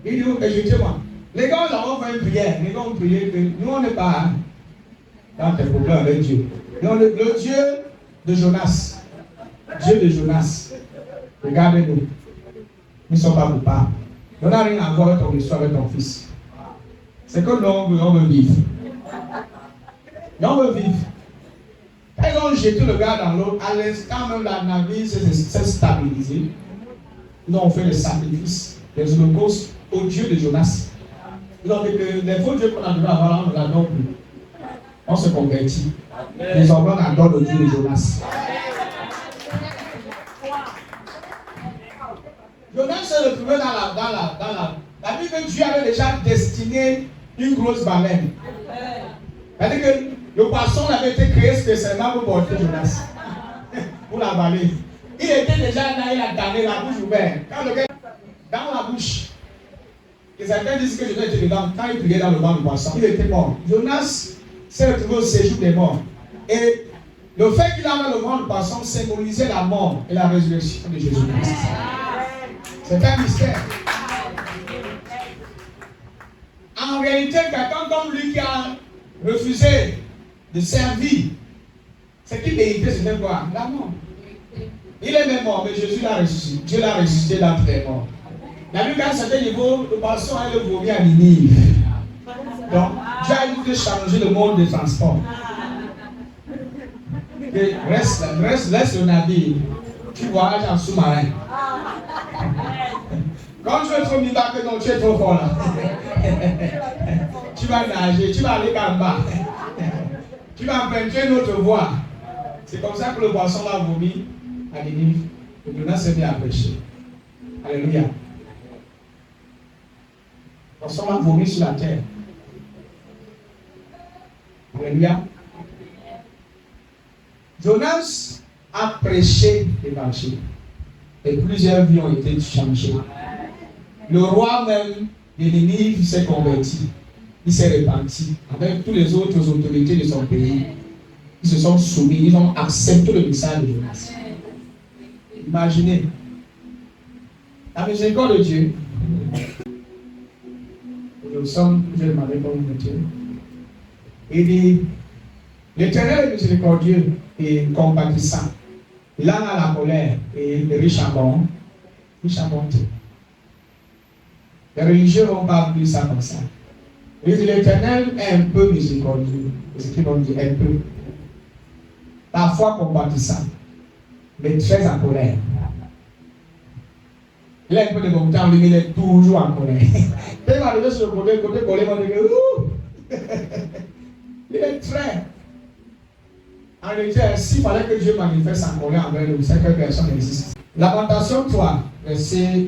Il dit, ok, jetez-moi. Les gars, nous avons fait une prière. Les gars ont prié que nous, on n'est pas dans tes problèmes avec Dieu. Non, le Dieu de Jonas. Dieu de Jonas. Regardez-nous. Nous ne sommes pas coupables. On n'a rien à voir avec ton histoire, avec ton fils. C'est que nous, on veut vivre. Et on veut vivre. Quand ils ont jeté le gars dans l'eau, à l'instant même la navire s'est stabilisée. Nous avons fait les sacrifices, les holocaustes au Dieu de Jonas. Nous avons dit que les faux dieux qu'on a dû avoir, on ne l'adore plus. On se convertit. Désormais, on adore le Dieu de Jonas. Jonas s'est retrouvé dans la vie que Dieu avait déjà destiné une grosse baleine. C'est-à-dire que le poisson avait été créé spécialement pour porter Jonas. Pour l'avaler. Il était déjà là, il a gardé la bouche ouverte. Quand le gars, dans la bouche, et certains disent que Jonas était dedans. Quand il priait dans le ventre du poisson, il était mort. Jonas s'est retrouvé au séjour des morts. Et le fait qu'il avait le ventre du poisson symbolisait la mort et la résurrection de Jésus-Christ. C'est un mystère. En réalité, quelqu'un comme lui qui a refusé de servir, ce qu'il méritait, c'était quoi? La mort. Il est même mort, mais Jésus l'a ressuscité. Dieu l'a ressuscité d'entre les morts. La Bible, à un certain niveau, le poisson a le vomi à Ninive. Donc, Dieu a voulu changer le mode de transport. Et laisse le navire. Tu voyages en sous-marin. Quand tu es trop miracle, non, tu es trop fort là. Tu vas nager, tu vas aller en bas. Tu vas emprunter une autre voie. C'est comme ça que le poisson l'a vomi à Ninive. Et Jonas s'est mis à pêcher. Alléluia. Le poisson l'a vomi sur la terre. Alléluia. Jonas a prêché l'évangile. Et plusieurs vies ont été changées. Le roi même de Ninive s'est converti. Il s'est repenti avec toutes les autres autorités de son pays. Ils se sont soumis, ils ont accepté le message de Jonas. Imaginez la miséricorde de Dieu. Nous sommes, je demandais comme vous mettez. Il dit, l'Éternel est miséricordieux et compatissant. Il en a la colère et riche en bonté. Les religieux vont pas appeler ça comme ça. Il dit, l'Éternel est un peu miséricordieux. C'est ce qu'ils vont dire, un peu. Parfois compatissant, mais très en colère. Il a un peu de bon temps, lui, il est toujours en colère. Il va arriver sur le côté colère, il va dire, ouh! Il est très. En réalité, s'il fallait que Dieu manifeste en colère envers nous, c'est que personne n'existe. Lamentation 3, verset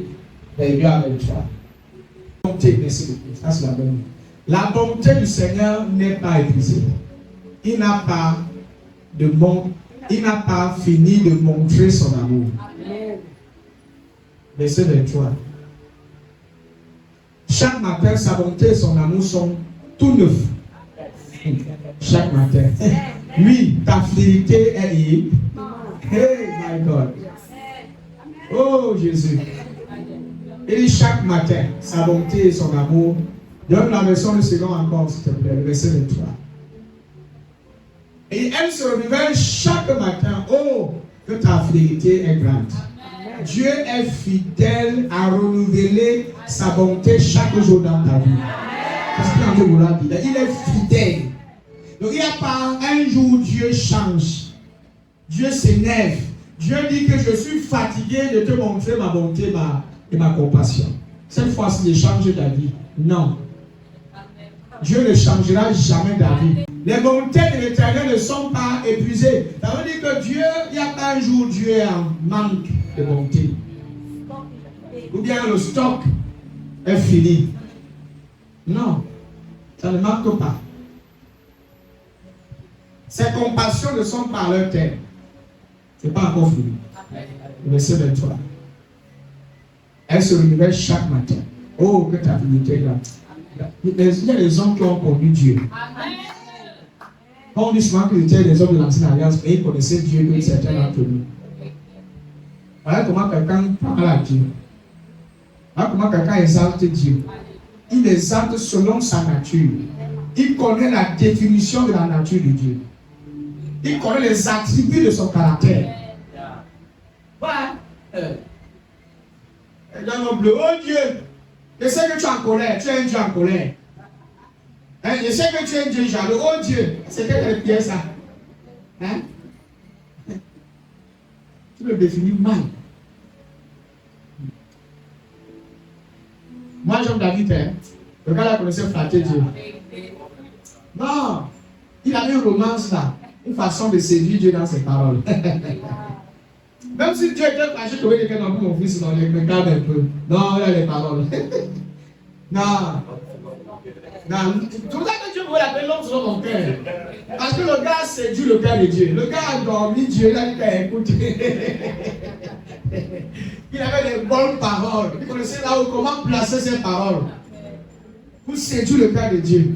22 à 23. Bonté, merci beaucoup. Ça, c'est la bonne. La bonté du Seigneur n'est pas épuisée. Il n'a pas fini de montrer son amour. Verset 23. Chaque matin, sa bonté et son amour sont tout neufs. Chaque matin. Oui, ta fidélité est liée. Hey, my God. Oh, Jésus. Il dit chaque matin, sa bonté et son amour. Donne la version de second encore, s'il te plaît, le verset 23. Et elle se renouvelle chaque matin. Oh, que ta fidélité est grande. Dieu est fidèle à renouveler sa bonté chaque jour dans ta vie. Parce qu'il il est fidèle. Donc il n'y a pas un jour Dieu change. Dieu s'énerve. Dieu dit que je suis fatigué de te montrer ma bonté et ma compassion. Cette fois-ci, je change ta vie. Non. Dieu ne changera jamais ta vie. Les bontés de l'Éternel ne sont pas épuisées. Ça veut dire que Dieu, il n'y a pas un jour Dieu est en manque de bonté. Ou bien le stock est fini. Non, ça ne manque pas. Ses compassions ne sont pas à leur terme. Ce n'est pas encore fini. Verset 23. Elle se renouvelle chaque matin. Oh, que ta fidélité est là. Il y a des hommes qui ont connu Dieu. On dit souvent qu'ils étaient des hommes de l'ancienne alliance, mais ils connaissaient Dieu que certains d'entre nous. Voilà comment quelqu'un parle à Dieu. Voilà comment quelqu'un exalte Dieu. Il exalte selon sa nature. Il connaît la définition de la nature de Dieu. Il connaît les attributs de son caractère. Voilà. Dans le bleu, oh Dieu, je sais que tu es en colère, tu es un Dieu en colère. Hein? Je sais que tu es un Dieu jaloux, oh Dieu, c'est quelle pièce ça? Hein? Tu le définis mal. Moi, j'aime David, hein? Le gars là connaissait flatter Dieu. Non, il avait une romance là, une façon de séduire Dieu dans ses paroles. Même si Dieu était fâché, je vais dire que non, mon fils, non, il me garde un peu. Non, il a les paroles. Non. Non. Tout ça que Dieu voulait appeler l'homme selon mon cœur. Parce que le gars séduit le cœur de Dieu. Le gars a dormi, Dieu, il a dit qu'il écoute. qu'il avait des bonnes paroles. Il connaissait là où comment placer ses paroles pour séduire le Père de Dieu.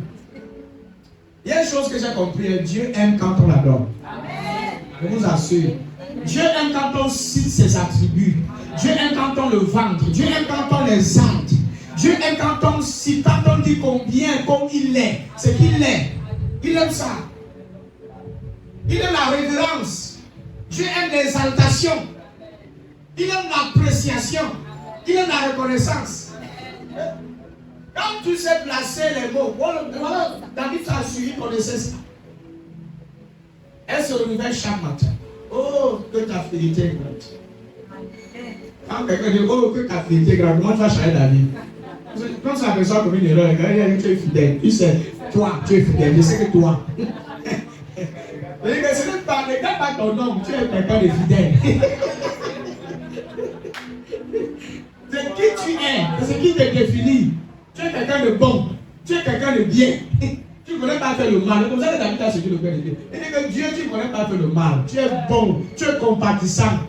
Il y a une chose que j'ai compris, Dieu aime quand on l'adore. Je vous assure. Dieu aime quand on cite ses attributs. Dieu aime quand on le vante. Dieu aime quand on l'exalte. Dieu aime quand on cite, quand on dit combien, comme il est. C'est qu'il est. Il aime ça. Il aime la révérence. Dieu aime l'exaltation. Il aime l'appréciation. Il aime la reconnaissance. Quand tu sais placer les mots, voilà, David a suivi, connaissait ça. Elle se renouvelle chaque matin. Oh, que ta fidélité est grande. Quand quelqu'un dit, oh, que ta fidélité est grande, comment tu vas changer David? Quand ça aperçoit comme une erreur, quand tu es fidèle, tu sais, toi, tu es fidèle, je sais que toi. Ce n'est pas ton nom, tu es quelqu'un de fidèle. C'est qui tu es, c'est qui te définit. Tu es quelqu'un de bon, tu es quelqu'un de bien. Tu ne connais pas faire le mal. C'est comme ça que David a séduit le Père de Dieu. Il dit que Dieu, tu ne connais pas faire le mal. Tu es bon, tu es compatissant.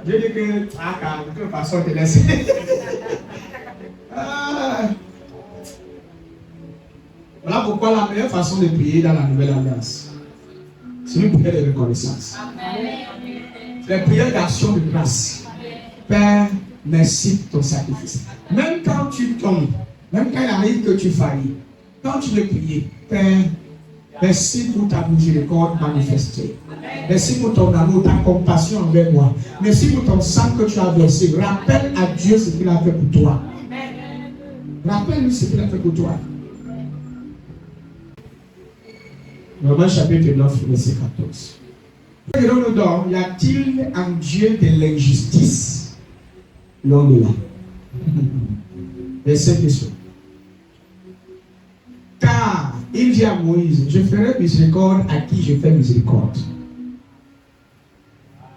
Dieu dit que, de toute façon, te laisse. Voilà pourquoi la meilleure façon de prier dans la nouvelle alliance, c'est une prière de reconnaissance. C'est une prière d'action de grâce. Père, merci pour ton sacrifice. Même quand tu tombes, même quand il arrive que tu faillis, quand tu veux prier, Père, merci pour ta miséricorde manifestée. Merci pour ton amour, ta compassion envers moi. Merci pour ton sang que tu as versé. Rappelle à Dieu ce qu'il a fait pour toi. Rappelle-lui ce qu'il a fait pour toi. Romains chapitre 9, verset 14. Y a-t-il un Dieu de l'injustice? Loin de là. Verset question. Car il dit à Moïse, je ferai miséricorde à qui je fais miséricorde.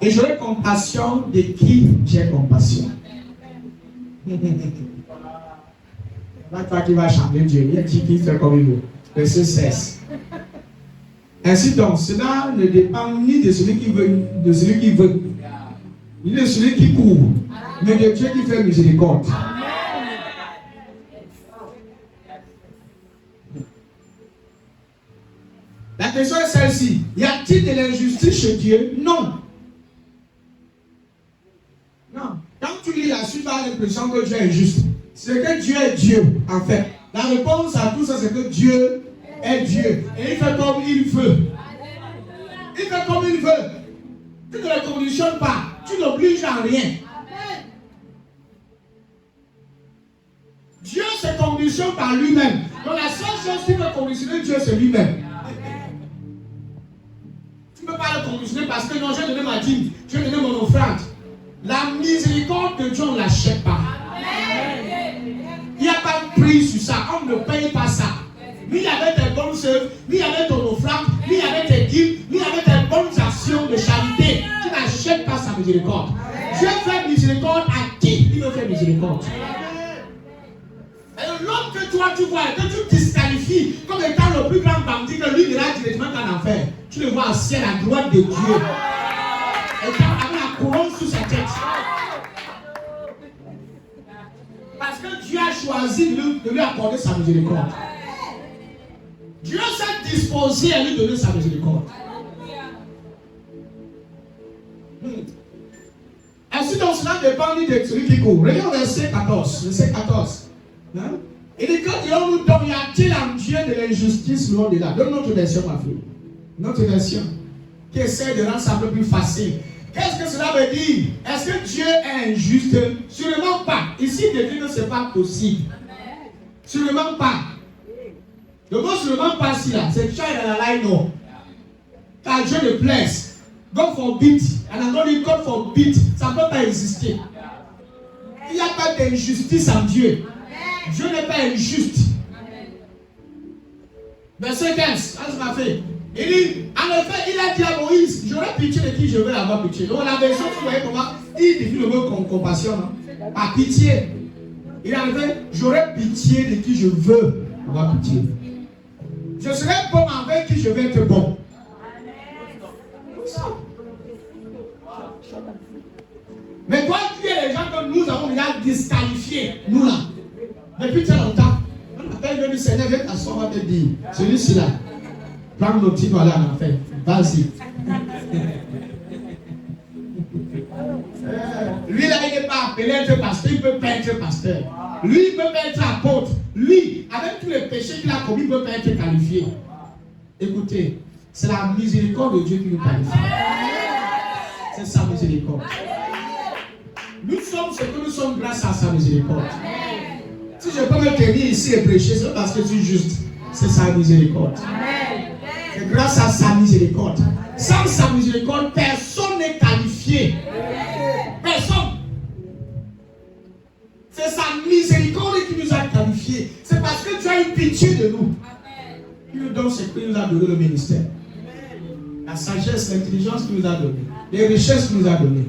Et j'aurai compassion de qui j'ai compassion. Là, toi qui vas chanter Dieu, il y a qui fait comme il veut. Verset 16. Ainsi donc, cela ne dépend ni de celui qui veut, ni de celui qui court, mais de Dieu qui fait miséricorde. La question est celle-ci. Y a-t-il de l'injustice chez Dieu? Non. Non. Quand tu lis la suite, tu as l'impression que Dieu est injuste. C'est que Dieu est Dieu, en fait. La réponse à tout ça, c'est que Dieu est Dieu. Et il fait comme il veut. Il fait comme il veut. Tu ne le conditionnes pas. Tu n'obliges à rien. Dieu se conditionne par lui-même. Donc la seule chose qui peut conditionner Dieu, c'est lui-même. Tu ne peux pas le conditionner parce que non, j'ai donné ma dîme, j'ai donné mon offrande. La miséricorde de Dieu, on ne l'achète pas. Il n'y a pas de prix sur ça. On ne paye pas ça. Ni avec tes bonnes œuvres, ni avec ton offrande, ni avec tes dîmes, ni avec tes bonnes actions de charité. Tu n'achètes pas sa miséricorde. Dieu fait miséricorde à qui il veut faire miséricorde. Et l'homme que toi tu vois, que tu disqualifies comme étant le plus grand bandit, que lui ira directement en enfer. Tu le vois au ciel à droite de Dieu. Et avec la couronne sous sa tête. Parce que Dieu a choisi de lui accorder sa miséricorde. Dieu s'est disposé à lui donner sa miséricorde. Ainsi donc cela dépend de celui qui court. Regardez verset 14. Verset 14. Hein? Il dit que Dieu nous donne, y a-t-il un Dieu de l'injustice loin de là? Donne notre version, ma fille. Notre version. Qui essaie de rendre ça un peu plus facile. Qu'est-ce que cela veut dire? Est-ce que Dieu est injuste? Sûrement pas. Ici, il dit que ce n'est pas possible. Sûrement pas. Le mot sûrement pas si là, c'est child and a lie no. Car Dieu ne plaise. God forbid. And I'm not God forbid. Ça ne peut pas exister. Il n'y a pas d'injustice en Dieu. Dieu n'est pas injuste. Verset 15. Ça m'a fait. Il dit, en effet, il a dit à Moïse, j'aurai pitié de qui je veux avoir pitié. Donc la version, vous voyez comment il définit le mot compassion. Non? Par pitié. Il a dit, j'aurai pitié de qui je veux avoir pitié. Je serai bon avec qui je vais être bon. Mais toi, tu es les gens que nous avons déjà disqualifiés, nous là. Depuis très longtemps, on appelle le Seigneur, viens t'asseoir, on va te dire, celui-ci là, prends nos petits, voilà, en fait, vas-y. Lui là, il n'est pas appelé à être pasteur, il peut pas être pasteur. Lui, il peut pas être apôtre. Lui, avec tous les péchés qu'il a commis, il ne peut pas être qualifié. Écoutez, c'est la miséricorde de Dieu qui nous qualifie. C'est sa miséricorde. Nous sommes ce que nous sommes grâce à sa miséricorde. Si je peux me tenir ici et prêcher, c'est parce que je suis juste. C'est sa miséricorde. C'est grâce à sa miséricorde. Sans sa miséricorde, personne n'est qualifié. Personne. C'est sa miséricorde qui nous a qualifiés. C'est parce que tu as eu pitié de nous. Il nous donne ce qu'il nous a donné le ministère. La sagesse, l'intelligence qu'il nous a donné. Les richesses qu'il nous a donné.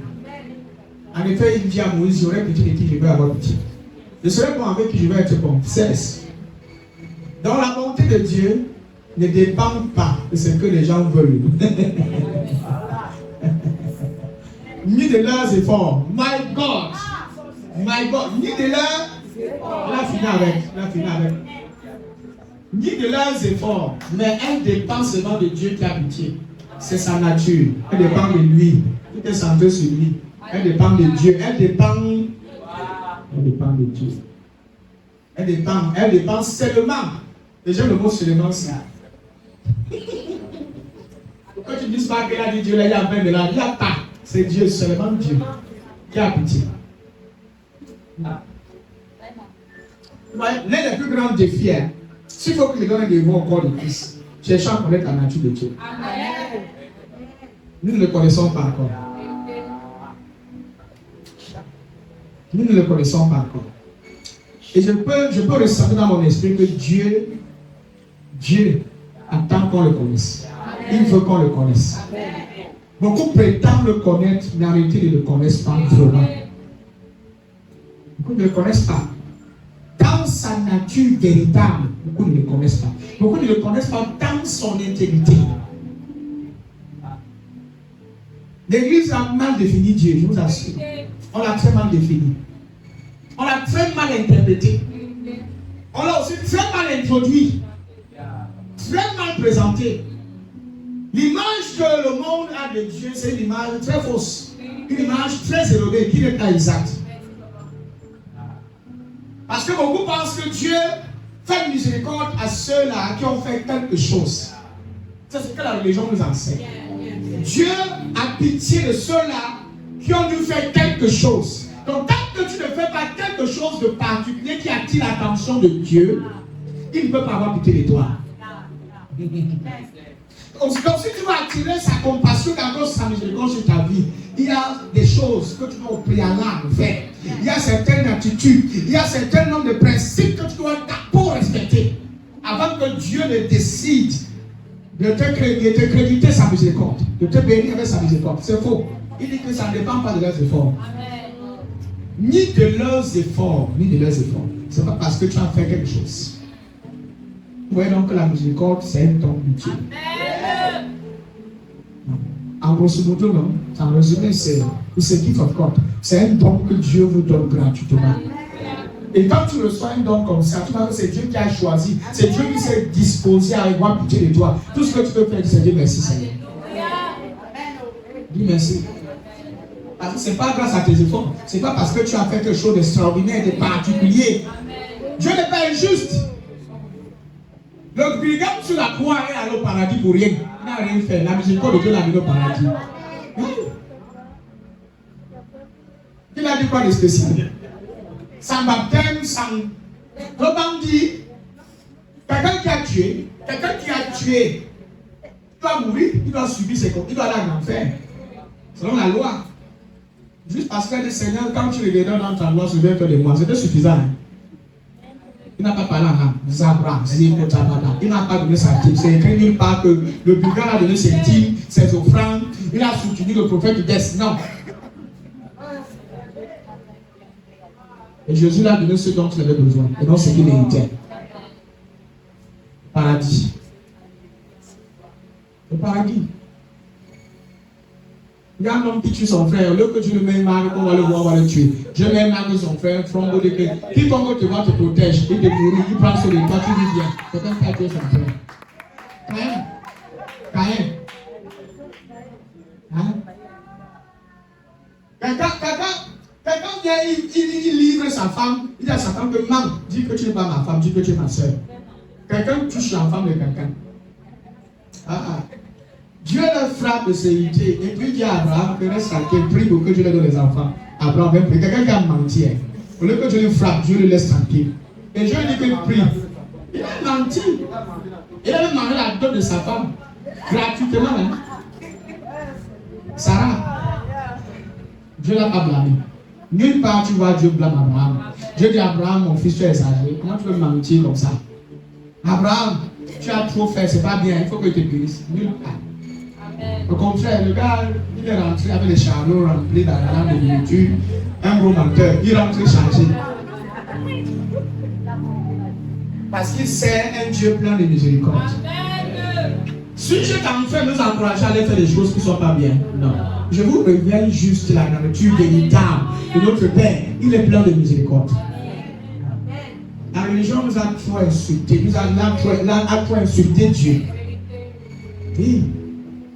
En effet, il dit à Moïse, j'aurai pitié de qui je vais avoir pitié. Je serai bon avec qui je vais être bon. Cesse. Donc la bonté de Dieu ne dépend pas de ce que les gens veulent. Ni de leurs efforts. My God. My God. Ni de leurs... La finale avec. Ni de leurs efforts. Mais elle dépend seulement de Dieu qui a pitié. C'est sa nature. Elle dépend de lui. Tout est centré sur lui. Elle dépend de Dieu. Elle dépend de Dieu. Elle dépend seulement. Déjà le mot seulement ça. Pourquoi tu ne dis pas qu'elle a dit Dieu là, il y a 20 de là, il n'y a pas. C'est Dieu, seulement Dieu qui a pitié. L'un des plus grands défis, s'il faut que les gens deviennent encore de Christ, cherchant à connaître la nature de Dieu. Nous ne le connaissons pas encore. Nous ne le connaissons pas encore. Et je peux ressentir dans mon esprit que Dieu attend qu'on le connaisse. Il veut qu'on le connaisse. Beaucoup prétendent le connaître, mais en réalité, ils ne le connaissent pas vraiment. Beaucoup ne le connaissent pas. Dans sa nature véritable, beaucoup ne le connaissent pas. Beaucoup ne le connaissent pas dans son intégrité. L'Église a mal défini Dieu, je vous assure. On l'a très mal défini. On l'a très mal interprété. On l'a aussi très mal introduit. Très mal présenté. L'image que le monde a de Dieu, c'est une image très fausse. Une image très élevée qui n'est pas exacte. Parce que beaucoup pensent que Dieu fait miséricorde à ceux-là qui ont fait quelque chose. C'est ce que la religion nous enseigne. Dieu a pitié de ceux-là qui ont dû faire quelque chose. Donc, tant que tu ne fais pas quelque chose de particulier qui attire l'attention de Dieu, il ne peut pas avoir pitié de toi. Donc, si tu veux attirer sa compassion dans sa miséricorde sur ta vie, il y a des choses que tu dois au préalable faire. Il y a certaines attitudes, il y a certains nombre de principes que tu dois d'abord respecter avant que Dieu ne décide de te créditer sa miséricorde, de te bénir avec sa miséricorde. C'est faux. Il dit que ça ne dépend pas de leurs efforts. Ni de leurs efforts, ni de leurs efforts. C'est pas parce que tu as fait quelque chose. Vous voyez donc que la miséricorde, c'est un don de Dieu. En grosso modo, non. En résumé, c'est gift of God. C'est un don que Dieu vous donne gratuitement. Et quand tu reçois un don comme ça, tu vois que c'est Dieu qui a choisi. C'est Dieu qui s'est disposé à avoir pitié de toi. Tout ce que tu peux faire, c'est dire merci, Seigneur. Dis merci. Parce que ce n'est pas grâce à tes efforts. Ce n'est pas parce que tu as fait quelque chose d'extraordinaire, de particulier. Dieu n'est pas injuste. Le brigand sur la croix est allé au paradis pour rien. Il n'a rien fait. La miséricorde de Dieu l'a mis au paradis. Il a dit quoi de spécial? Sans baptême, sans... Le bandit, quelqu'un qui a tué, il doit mourir, il doit subir ses comptes, il doit aller en enfer. Selon la loi. Juste parce que le Seigneur, quand tu le donnes dans ta loi, souviens-toi de moi, c'était suffisant. Hein? Il n'a pas parlé en Zabra, il n'a pas donné sa dîme. C'est écrit nulle part que le brigand a donné ses dîmes, ses offrandes, il a soutenu le prophète du Dest. Non. Et Jésus l'a donné ce dont il avait besoin, et non ce qu'il méritait. Paradis. Le paradis. Il y a un homme qui tue son frère. Au lieu que tu le mets mal, on va le voir, on va le tuer. Je mets mal que son frère, frombo de que. Quiconque te voit te protège. Il te nourrit, il prend sur les toi, tu vis bien. Quelqu'un qui a tué son frère. Caïn. Hein? Quelqu'un vient, il livre sa femme. Il dit à sa femme que maman, dis que tu n'es pas ma femme, dis que tu es ma soeur. Quelqu'un touche la femme de quelqu'un. Dieu leur frappe de sécurité et puis dit à Abraham que reste tranquille, prie pour que Dieu lui donne les enfants. Abraham va prier. Quelqu'un qui a menti. Au lieu que Dieu le frappe, Dieu le laisse tranquille. Et Dieu dit qu'il prie. Il a menti. Il a même mangé la dot de sa femme. Gratuitement. Hein? Sarah. Dieu ne l'a pas blâmé. Nulle part tu vois Dieu blâme Abraham. Dieu dit à Abraham, mon fils, tu es exagéré. Comment tu peux mentir comme ça? Abraham, tu as trop fait, c'est pas bien, il faut que tu te guérisses. Nulle part. Au contraire, le gars, il est rentré avec les charlots remplis d'argent, de nourriture, un gros menteur. Il rentre chargé. Parce qu'il sert un Dieu plein de miséricorde. Si je t'en fais nous encourager à aller faire des choses qui ne sont pas bien, non. Je vous révèle juste la nature véritable de notre Père. Il est plein de miséricorde. La religion nous a trop insulté, nous a trop insulté Dieu. Oui.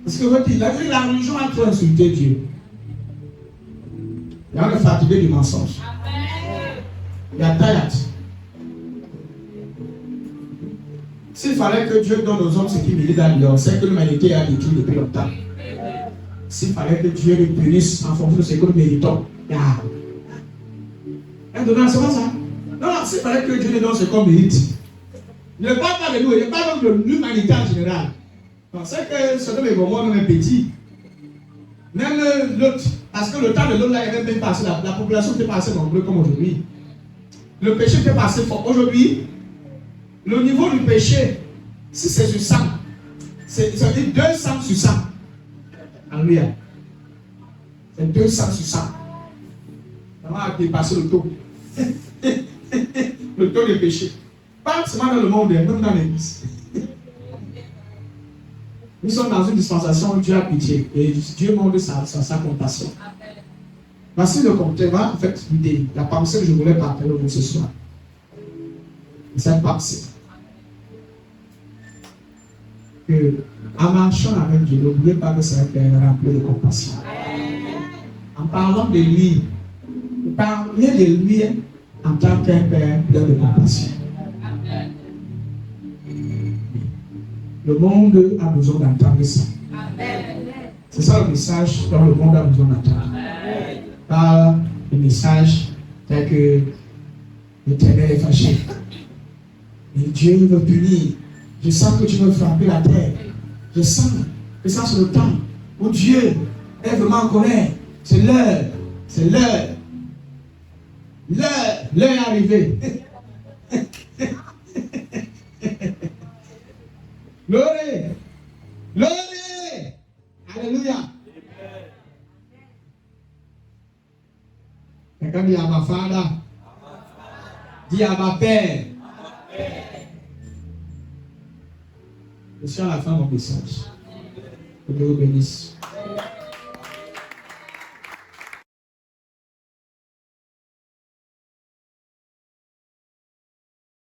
Parce que la religion a trop insulté Dieu. Il y a le fatigué du mensonge. Il y a Tayat. S'il fallait que Dieu donne aux hommes ce qu'ils méritent à lui, on sait que l'humanité a détruit depuis longtemps. S'il fallait que Dieu les punisse en fonction de ce que nous méritons, c'est pas ça. Non, s'il fallait que Dieu nous donne ce qu'on mérite. Il ne parle pas de nous, il parle de l'humanité en général. On sait que ce que les moments même petit. Même l'autre, parce que le temps de l'autre là, il n'est même pas passé, la population n'était pas assez nombreuse comme aujourd'hui. Le péché n'était pas assez fort. Aujourd'hui, le niveau du péché, si c'est sur 100, ça veut dire 200 sur 100. Alléluia. C'est 200 sur 100. On va dépasser le taux. Le taux de péché. Pas seulement dans le monde, même dans l'église. Nous sommes dans une dispensation où Dieu a pitié et Dieu montre sa compassion. Voici le compteur, en fait, l'idée, la pensée que je voulais partager avec vous ce soir. Cette pensée. Que, en marchant avec Dieu, n'oubliez pas que c'est un Père rempli de compassion. En parlant de lui, parlez de lui en tant qu'un Père plein de compassion. Le monde a besoin d'entendre ça. C'est ça le message dont le monde a besoin d'entendre. Pas le message tel que l'Éternel est fâché. Et Dieu veut punir. Je sens que tu veux frapper la terre. Je sens que ça c'est le temps où Dieu est vraiment en colère. C'est l'heure. C'est l'heure. L'heure est arrivée. Glory! Glory! Alléluia! Quelqu'un dit à ma Father. Dis à ma Père. Je suis à la fin de mon message. Que Dieu vous bénisse.